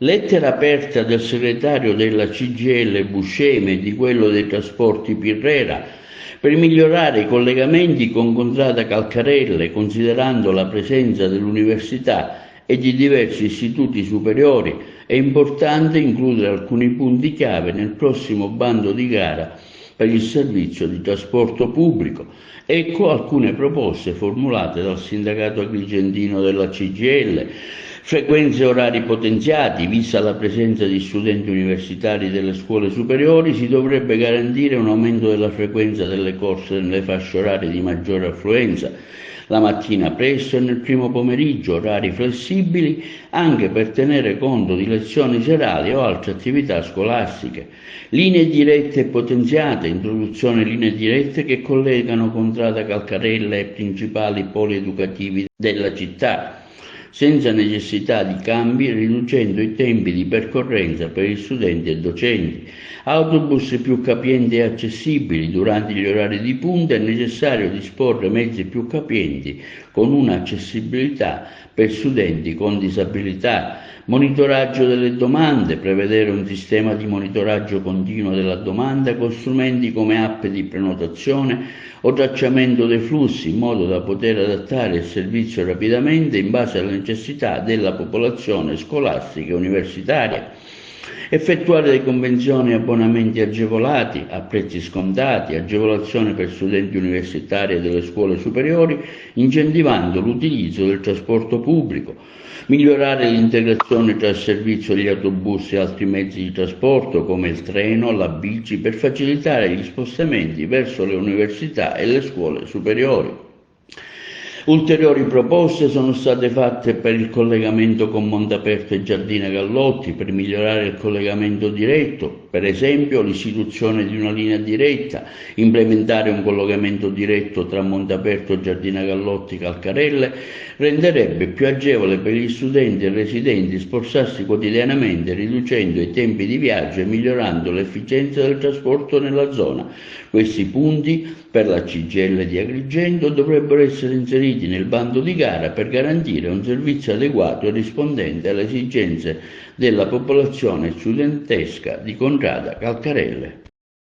Lettera aperta del segretario della CGIL Buscema e di quello dei trasporti Pirrera per migliorare i collegamenti con Contrada Calcarelle, considerando la presenza dell'università e di diversi istituti superiori. È importante includere alcuni punti chiave nel prossimo bando di gara per il servizio di trasporto pubblico. Ecco alcune proposte formulate dal sindacato agrigentino della CGIL. Frequenze e orari potenziati. Vista la presenza di studenti universitari delle scuole superiori, si dovrebbe garantire un aumento della frequenza delle corse nelle fasce orarie di maggiore affluenza, la mattina presto e nel primo pomeriggio, orari flessibili anche per tenere conto di lezioni serali o altre attività scolastiche. Linee dirette e potenziate, introduzione linee dirette che collegano Contrada Calcarella ai principali poli educativi della città, senza necessità di cambi, riducendo i tempi di percorrenza per gli studenti e docenti. Autobus più capienti e accessibili. Durante gli orari di punta è necessario disporre mezzi più capienti con un'accessibilità per studenti con disabilità. Monitoraggio delle domande. Prevedere un sistema di monitoraggio continuo della domanda con strumenti come app di prenotazione o tracciamento dei flussi, in modo da poter adattare il servizio rapidamente in base alle necessità della popolazione scolastica e universitaria. Effettuare le convenzioni e abbonamenti agevolati a prezzi scontati, agevolazione per studenti universitari e delle scuole superiori, incentivando l'utilizzo del trasporto pubblico. Migliorare l'integrazione tra il servizio degli autobus e altri mezzi di trasporto come il treno, la bici, per facilitare gli spostamenti verso le università e le scuole superiori. Ulteriori proposte sono state fatte per il collegamento con Montaperto e Giardina Gallotti, per migliorare il collegamento diretto, per esempio l'istituzione di una linea diretta, implementare un collegamento diretto tra Montaperto, Giardina Gallotti e Calcarelle renderebbe più agevole per gli studenti e residenti spostarsi quotidianamente, riducendo i tempi di viaggio e migliorando l'efficienza del trasporto nella zona. Questi punti per la CGIL di Agrigento dovrebbero essere inseriti nel bando di gara per garantire un servizio adeguato e rispondente alle esigenze della popolazione studentesca di Contrada Calcarelle.